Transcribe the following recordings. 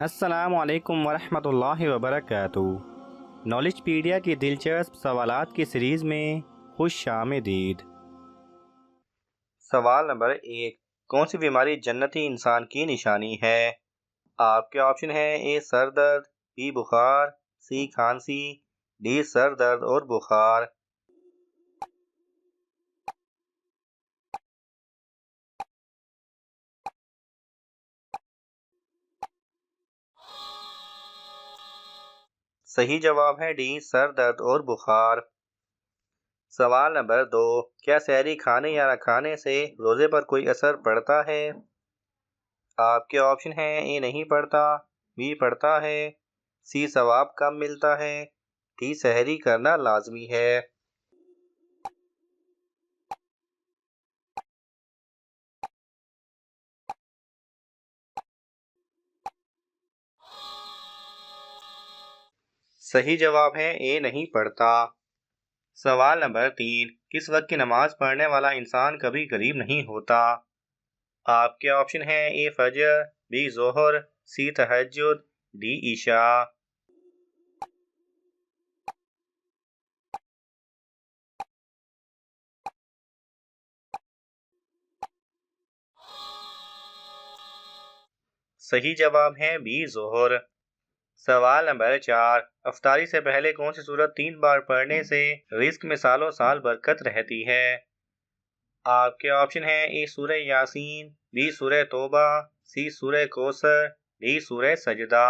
अस्सलाम वालेकुम वरहमतुल्लाहि वबरकातुहू। नॉलेजपीडिया की दिलचस्प सवालात की सीरीज़ में खुश आमदीद। सवाल नंबर 1। कौन सी बीमारी जन्नती इंसान की निशानी है? आपके ऑप्शन है ए सर दर्द, बी बुखार, सी खांसी, डी सर दर्द और बुखार। सही जवाब है डी सर दर्द और बुखार। सवाल नंबर 2। क्या सहरी खाने या न खाने से रोज़े पर कोई असर पड़ता है? आपके ऑप्शन हैं ए नहीं पड़ता, बी पड़ता है, सी सवाब कम मिलता है, डी सहरी करना लाजमी है। सही जवाब है ए नहीं पड़ता। सवाल नंबर 3। किस वक्त की नमाज पढ़ने वाला इंसान कभी गरीब नहीं होता? आपके ऑप्शन हैं ए फजर, बी जोहर, सी तहज्जुद, डी ईशा। सही जवाब है बी जोहर। सवाल नंबर 4। अफ्तारी से पहले कौन सी सूरत 3 बार पढ़ने से रिस्क में सालों साल बरकत रहती है? आपके ऑप्शन है ए सूरह यासीन, बी सूरह तौबा, सी सूरह कौसर, डी सूरह सजदा।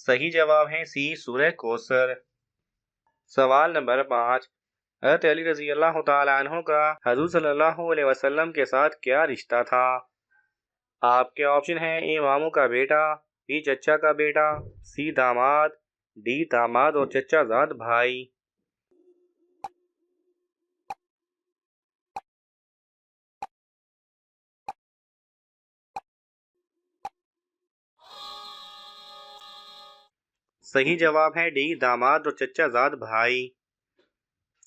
सही जवाब है सी सूरह कौसर। सवाल नंबर 5। हज़रत अली रजी अल्लाह तआला अन्हु का हजूर सल्लल्लाहु अलैहि वसल्लम के साथ क्या रिश्ता था? आपके ऑप्शन है ए मामू का बेटा, बी चचा का बेटा, सी दामाद, डी दामाद और चचा जाद भाई। सही जवाब है डी दामाद और चचा जाद भाई।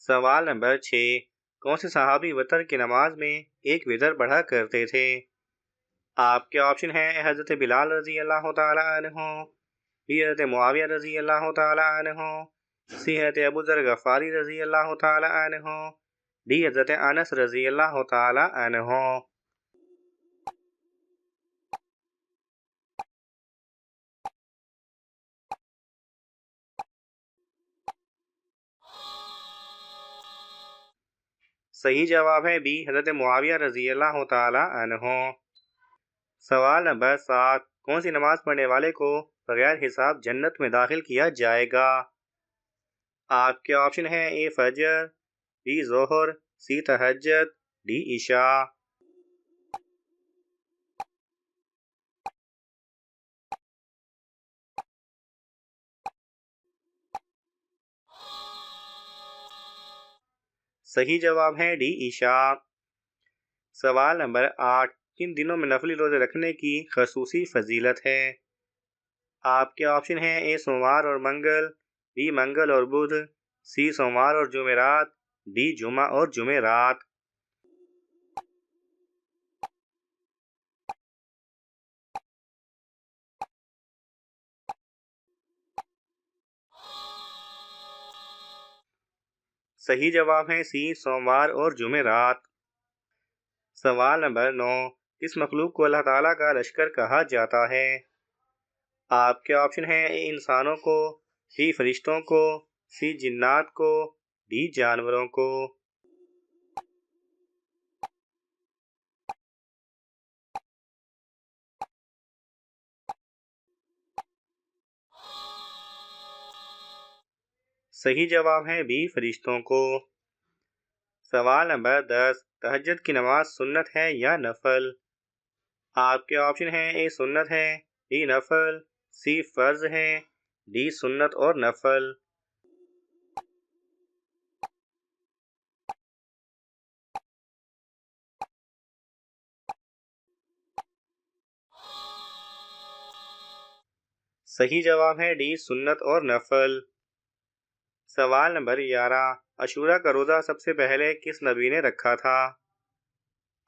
सवाल नंबर 6। कौन से सहाबी वतर की नमाज में एक वितर पढ़ा करते थे? आपके ऑप्शन हैं हज़रत बिलाल रजी अल्लाह तआला अन्हु, बी हज़रत मुआविया रजी अल्लाह तआला अन्हु, सी हज़रत अबू ज़र गफ़ारी रजी अल्लाह तआला अन्हु, डी हज़रत अनस रजी अल्लाह तआला अन्हु। सही जवाब है बी हज़रत मुआविया रजी अल्लाह तआला अन्हु। सवाल नंबर 7। कौन सी नमाज पढ़ने वाले को बगैर हिसाब जन्नत में दाखिल किया जाएगा? आपके ऑप्शन हैं ए फजर, बी जोहर, सी तहज्जुद, डी इशा। सही जवाब है डी ईशा। सवाल नंबर 8। किन दिनों में नफली रोजे रखने की खसूसी फजीलत है? आपके ऑप्शन हैं ए सोमवार और मंगल, बी मंगल और बुध, सी सोमवार और जुमेरात, डी जुमा और जुमेरात। सही जवाब है सी सोमवार और जुमेरात। सवाल नंबर 9। किस मखलूक को अल्लाह ताला का लश्कर कहा जाता है? आपके ऑप्शन हैं ए इंसानों को, बी फरिश्तों को, सी जिन्नात को, डी जानवरों को। सही जवाब है बी फरिश्तों को। सवाल नंबर 10। तहज्जुद की नमाज सुन्नत है या नफल? आपके ऑप्शन हैं ए सुन्नत है, बी नफल, सी फर्ज है, डी सुन्नत और नफल। सही जवाब है डी सुन्नत और नफल। सवाल नंबर 11। अशूरा का रोज़ा सबसे पहले किस नबी ने रखा था?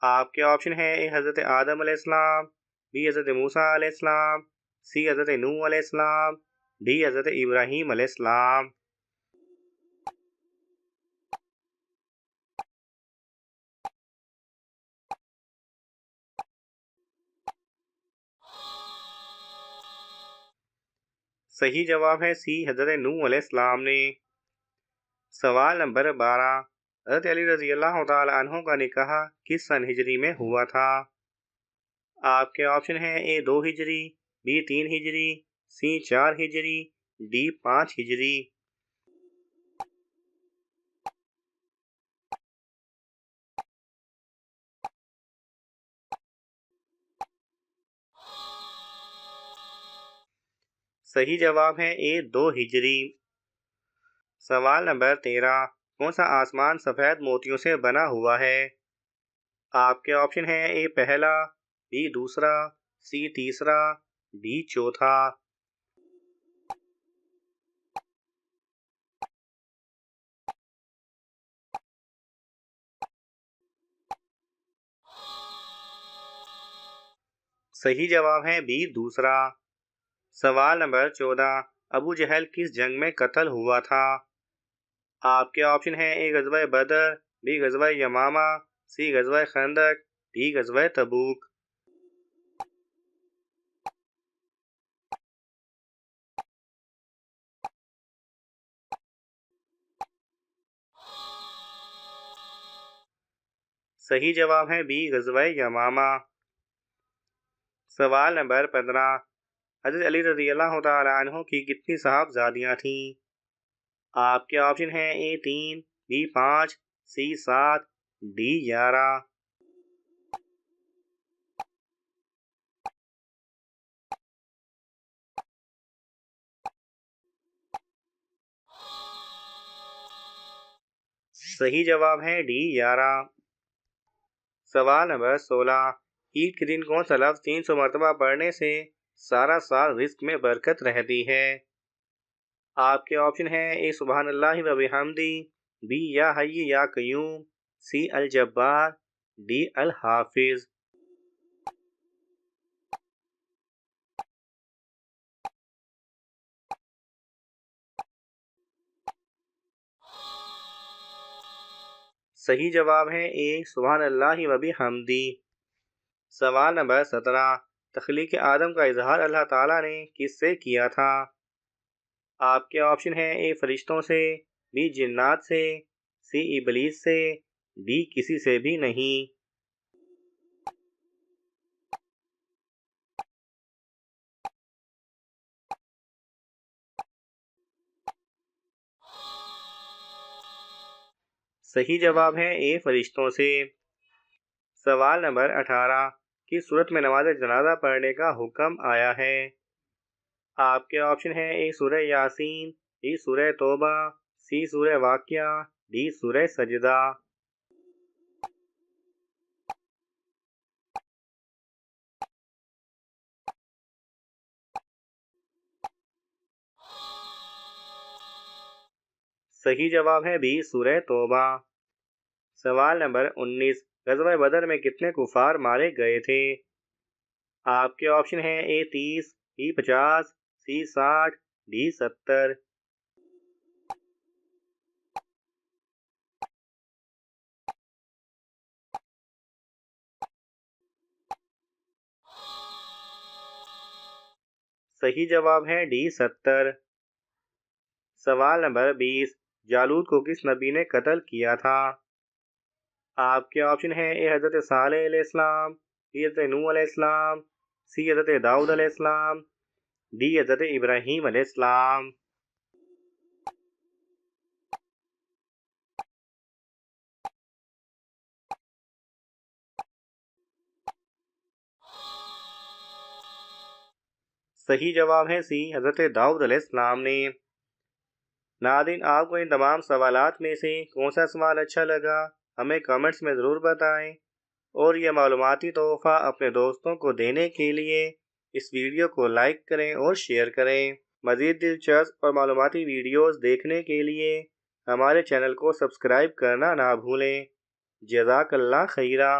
आपके ऑप्शन है ए हज़रत आदम अलैहिस्सलाम, बी हज़रत मूसा अलैहिस्सलाम, सी हज़रत नूह अलैहिस्सलाम, डी हज़रत इब्राहीम अलैहिस्सलाम। सही जवाब है सी हज़रत नूह अलैहिस्सलाम ने। सवाल नंबर 12। हज़रत अली रज़ी अल्लाह तआला अन्हु का निकाह किस सन हिजरी में हुआ था? आपके ऑप्शन है ए 2 हिजरी, बी 3 हिजरी, सी 4 हिजरी, डी 5 हिजरी। सही जवाब है ए 2 हिजरी। सवाल नंबर 13। कौन सा आसमान सफेद मोतियों से बना हुआ है? आपके ऑप्शन है ए पहला, बी दूसरा, सी तीसरा, डी चौथा। सही जवाब है बी दूसरा। सवाल नंबर 14। अबू जहल किस जंग में कत्ल हुआ था? आपके ऑप्शन है ए गज़वा बदर, बी गज़वा यमामा, सी गज़वा खंदक, डी गज़वा तबूक। सही जवाब है बी गज़वा यमामा। सवाल नंबर 15। हज़रत अली रज़ी अल्लाह तआला अन्हु की कितनी साहबजादियाँ थीं? आपके ऑप्शन है ए 3, बी 5, सी 7, डी 11। सही जवाब है डी 11। सवाल नंबर 16। ईद के दिन कौन सा लफ्ज़ 300 मरतबा पढ़ने से सारा साल रिस्क में बरकत रहती है? आपके ऑप्शन है ए सुबहानल्लाहि व बिहम्दी, बी या हय्य या कय्यूम, सी अल जब्बार, डी अल हाफिज। सही जवाब है ए सुबहानल्लाहि व बिहम्दी। सवाल नंबर 17। तख्लीक आदम का इजहार अल्लाह ताला ने किससे किया था? आपके ऑप्शन है ए फरिश्तों से, बी जिन्नात से, सी इबलीस से, डी किसी से भी नहीं। सही जवाब है ए फरिश्तों से। सवाल नंबर 18। किस सूरत में नमाज जनाजा पढ़ने का हुक्म आया है? आपके ऑप्शन है ए सूरह यासीन, बी सूरह तौबा, सी सूरह वाक़िया, डी सूरह सजदा। सही जवाब है बी सूरह तौबा। सवाल नंबर 19। ग़ज़वा बदर में कितने कुफार मारे गए थे? आपके ऑप्शन है ए 30, बी 50, सी 60, डी 70। सही जवाब है डी 70। सवाल नंबर 20। जालूत को किस नबी ने कत्ल किया था? आपके ऑप्शन है ए हज़रत सालेह अलैहिस्सलाम, बी हज़रत नूह अलैहिस्सलाम, सी हज़रत दाऊद अलैहिस्सलाम, डी हज़रत इब्राहीम अलैहिस्सलाम। सही जवाब है सी हज़रत दाऊद अलैहिस्सलाम ने। नाज़रीन, आपको इन तमाम सवालात में से कौन सा सवाल अच्छा लगा, हमें कमेंट्स में ज़रूर बताएं। और यह मालूमाती तोहफ़ा अपने दोस्तों को देने के लिए इस वीडियो को लाइक करें और शेयर करें। मज़ीद दिलचस्प और मालूमाती वीडियोस देखने के लिए हमारे चैनल को सब्सक्राइब करना ना भूलें। जज़ाकल्लाह खैरा।